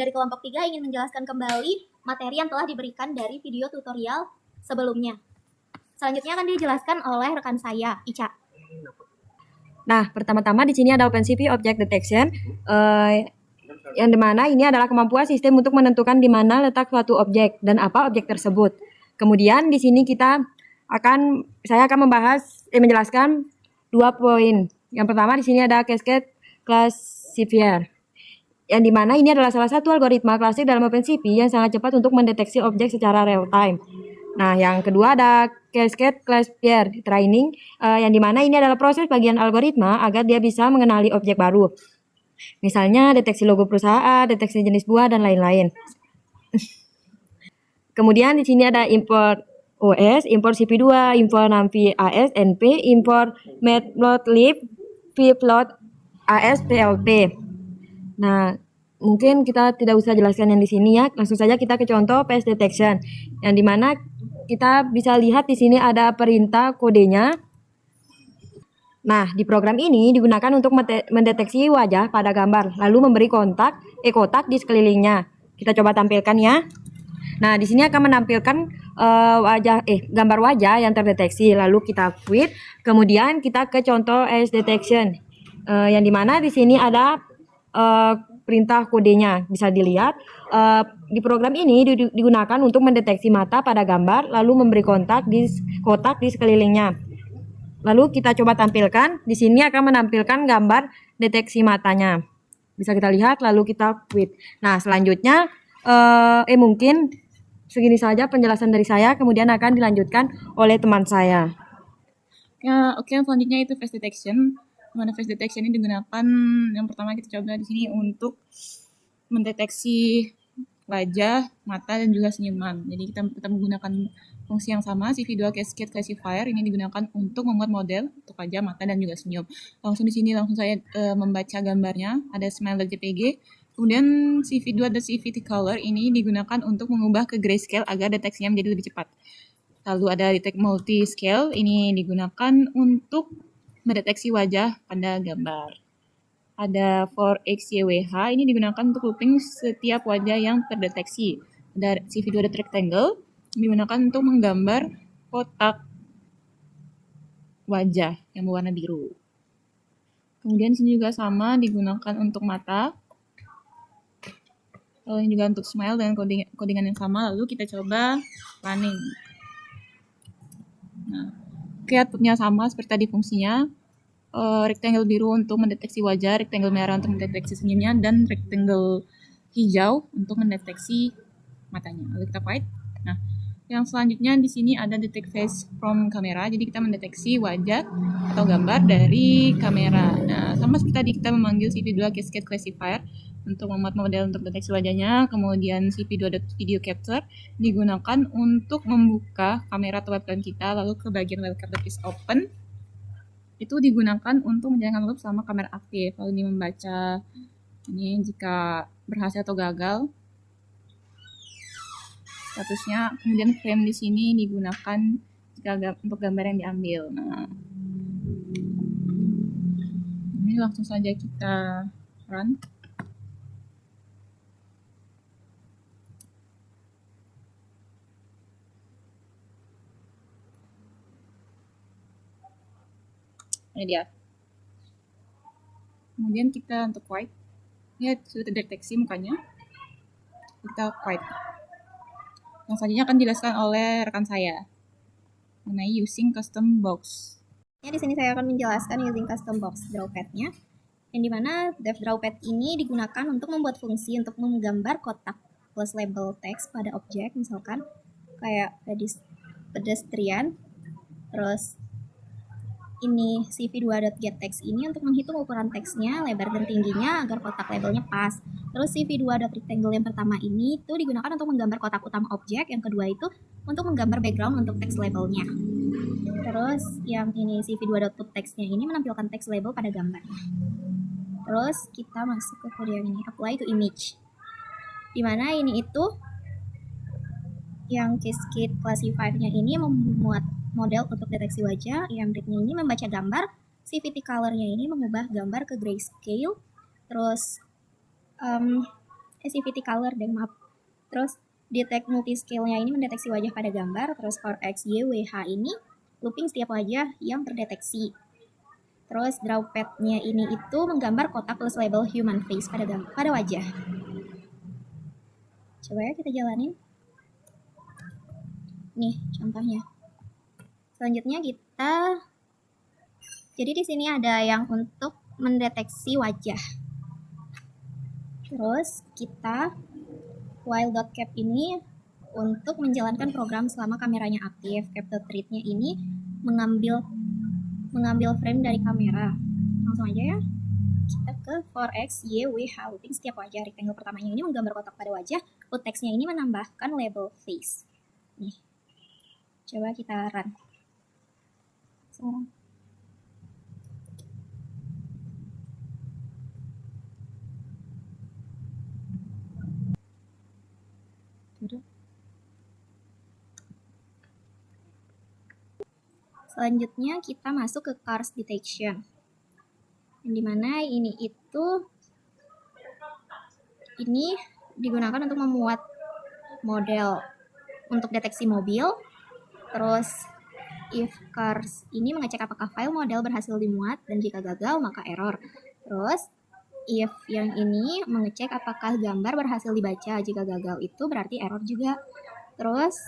dari kelompok 3 ingin menjelaskan kembali materi yang telah diberikan dari video tutorial sebelumnya. Selanjutnya akan dijelaskan oleh rekan saya, Ica. Nah, pertama-tama di sini ada OpenCV Object Detection, yang dimana ini adalah kemampuan sistem untuk menentukan di mana letak suatu objek dan apa objek tersebut. Kemudian di sini saya akan menjelaskan 2 poin. Yang pertama di sini ada Cascade Classifier, yang dimana ini adalah salah satu algoritma klasik dalam OpenCV yang sangat cepat untuk mendeteksi objek secara real time. Nah, yang kedua ada Cascade Classifier Training, yang dimana ini adalah proses bagian algoritma agar dia bisa mengenali objek baru. Misalnya deteksi logo perusahaan, deteksi jenis buah, dan lain-lain. Kemudian di sini ada import OS, import CP2, import NumPy AS, NP, import Matplotlib, Pplot AS, PLP. Nah, mungkin kita tidak usah jelaskan yang di sini ya. Langsung saja kita ke contoh face detection, yang dimana kita bisa lihat di sini ada perintah kodenya. Nah, di program ini digunakan untuk mendeteksi wajah pada gambar, lalu memberi kotak di sekelilingnya. Kita coba tampilkan ya. Nah, di sini akan menampilkan gambar wajah yang terdeteksi. Lalu kita quit. Kemudian kita ke contoh face detection, yang dimana di sini ada perintah kodenya. Bisa dilihat di program ini digunakan untuk mendeteksi mata pada gambar, lalu memberi kotak di sekelilingnya. Lalu kita coba tampilkan. Di sini akan menampilkan gambar deteksi matanya. Bisa kita lihat, lalu kita quit. Nah, selanjutnya mungkin segini saja penjelasan dari saya, kemudian akan dilanjutkan oleh teman saya. Oke, selanjutnya itu face detection. Mana face detection ini digunakan, yang pertama kita coba di sini untuk mendeteksi wajah, mata, dan juga senyuman. Jadi kita tetap menggunakan fungsi yang sama, CV2 Cascade Classifier ini digunakan untuk membuat model untuk wajah, mata, dan juga senyum. Langsung di sini saya membaca gambarnya, ada smile.jpg. Kemudian CV2 dan CVT Color ini digunakan untuk mengubah ke grayscale agar deteksinya menjadi lebih cepat. Lalu ada detect multiscale, ini digunakan untuk mendeteksi wajah pada gambar. Ada for XYWH, ini digunakan untuk looping setiap wajah yang terdeteksi. Ada CV2 ada rectangle, digunakan untuk menggambar kotak wajah yang berwarna biru. Kemudian sini juga sama, digunakan untuk mata. Lalu ini juga untuk smile dengan codingan yang sama. Lalu kita coba running. Nah, outputnya sama seperti tadi fungsinya. Rectangle biru untuk mendeteksi wajah, rectangle merah untuk mendeteksi senyumnya, dan rectangle hijau untuk mendeteksi matanya. Lalu kita fight. Nah, yang selanjutnya di sini ada detect face from camera. Jadi kita mendeteksi wajah atau gambar dari kamera. Nah, sama seperti tadi kita memanggil CV2 Cascade Classifier untuk membuat model untuk deteksi wajahnya. Kemudian CV2 video capture digunakan untuk membuka kamera atau webcam kita, lalu ke bagian webcam is open. Itu digunakan untuk menjalankan loop sama kamera aktif. Lalu ini membaca ini jika berhasil atau gagal statusnya. Kemudian frame di sini digunakan jika untuk gambar yang diambil. Nah, ini langsung saja kita run. Ini dia. Kemudian kita untuk white, ya sudah terdeteksi mukanya. Kita white. Yang selanjutnya akan dijelaskan oleh rekan saya mengenai using custom box. Di sini saya akan menjelaskan using custom box drawpad-nya, yang dimana dev drawpad ini digunakan untuk membuat fungsi untuk menggambar kotak plus label teks pada objek, misalkan kayak pedestrian. Terus ini CV2.getText ini untuk menghitung ukuran teksnya, lebar dan tingginya agar kotak labelnya pas. Terus CV2.rectangle yang pertama ini itu digunakan untuk menggambar kotak utama objek, yang kedua itu untuk menggambar background untuk teks labelnya. Terus yang ini CV2.putText-nya ini menampilkan teks label pada gambar. Terus kita masuk ke kode yang ini, apply to image. Dimana ini itu yang Cascade Classifier-nya ini memuat model untuk deteksi wajah, yang read-nya ini membaca gambar, CVT color-nya ini mengubah gambar ke grayscale, terus activity color deh, maaf. Terus detect multiscale-nya ini mendeteksi wajah pada gambar. Terus for X, Y, W, H ini looping setiap wajah yang terdeteksi. Terus drawpad-nya ini itu menggambar kotak plus label human face pada wajah. Coba ya kita jalanin. Nih contohnya. Selanjutnya kita, jadi di sini ada yang untuk mendeteksi wajah. Terus kita while.cap ini untuk menjalankan program selama kameranya aktif. Capture thread-nya ini mengambil frame dari kamera. Langsung aja ya. Kita ke for X, Y, W, H, looping setiap wajah. Rectangle pertamanya ini menggambar kotak pada wajah. Root text-nya ini menambahkan label face. Nih. Coba kita run. Sekarang. Selanjutnya kita masuk ke cars detection, yang dimana ini digunakan untuk memuat model untuk deteksi mobil. Terus if cars ini mengecek apakah file model berhasil dimuat, dan jika gagal maka error. Terus if yang ini mengecek apakah gambar berhasil dibaca, jika gagal itu berarti error juga. Terus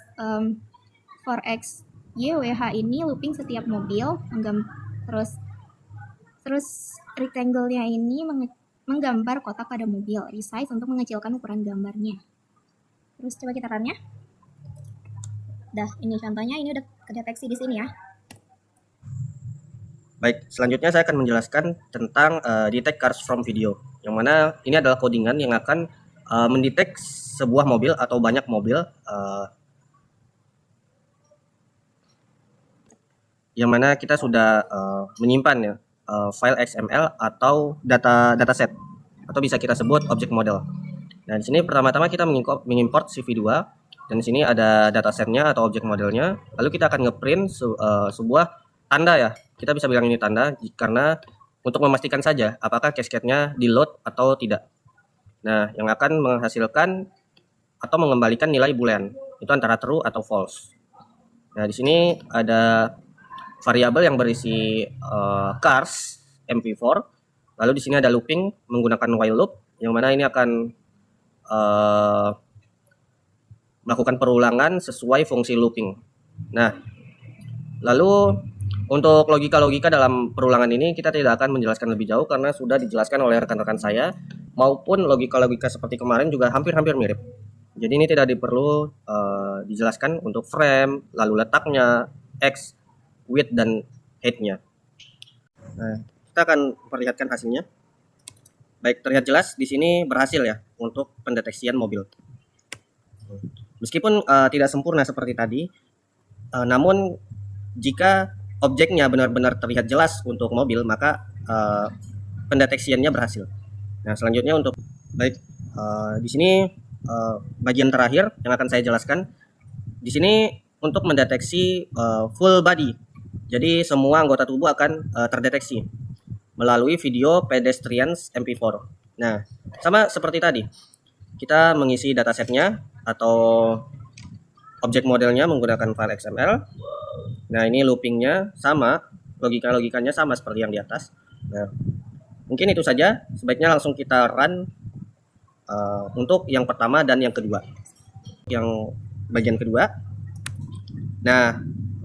for X, Y, W, H ini looping setiap mobil, terus rectangle-nya ini menggambar kotak pada mobil, resize untuk mengecilkan ukuran gambarnya. Terus coba kita run ya. Dah, ini contohnya, ini udah kedeteksi di sini ya. Baik, selanjutnya saya akan menjelaskan tentang detect cars from video, yang mana ini adalah codingan yang akan mendetek sebuah mobil atau banyak mobil, yang mana kita sudah menyimpan ya file XML atau dataset, atau bisa kita sebut object model. Nah, di sini pertama-tama kita mengimport CV2, dan di sini ada datasetnya atau object modelnya. Lalu kita akan ngeprint sebuah tanda ya. Kita bisa bilang ini tanda karena untuk memastikan saja apakah cascade-nya di load atau tidak. Nah, yang akan menghasilkan atau mengembalikan nilai boolean itu antara true atau false. Nah, di sini ada variabel yang berisi cars MP4. Lalu di sini ada looping menggunakan while loop, yang mana ini akan melakukan perulangan sesuai fungsi looping. Nah, lalu untuk logika-logika dalam perulangan ini kita tidak akan menjelaskan lebih jauh karena sudah dijelaskan oleh rekan-rekan saya, maupun logika-logika seperti kemarin juga hampir-hampir mirip. Jadi ini tidak perlu dijelaskan untuk frame, lalu letaknya, X, width, dan height-nya. Nah, kita akan perlihatkan hasilnya. Baik, terlihat jelas di sini berhasil ya untuk pendeteksian mobil. Meskipun tidak sempurna seperti tadi, namun jika objeknya benar-benar terlihat jelas untuk mobil, maka pendeteksiannya berhasil. Nah, selanjutnya untuk di sini bagian terakhir yang akan saya jelaskan. Di sini untuk mendeteksi full body. Jadi semua anggota tubuh akan terdeteksi melalui video pedestrians MP4. Nah, sama seperti tadi. Kita mengisi datasetnya atau objek modelnya menggunakan file XML. Nah, ini loopingnya sama, logikanya sama seperti yang di atas. Nah, mungkin itu saja. Sebaiknya langsung kita run untuk yang pertama dan yang kedua. Yang bagian kedua. Nah,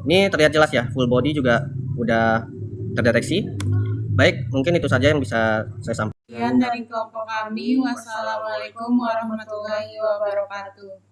ini terlihat jelas ya, full body juga udah terdeteksi. Baik, mungkin itu saja yang bisa saya sampaikan. Sekian dari kelompok kami. Wassalamualaikum warahmatullahi wabarakatuh.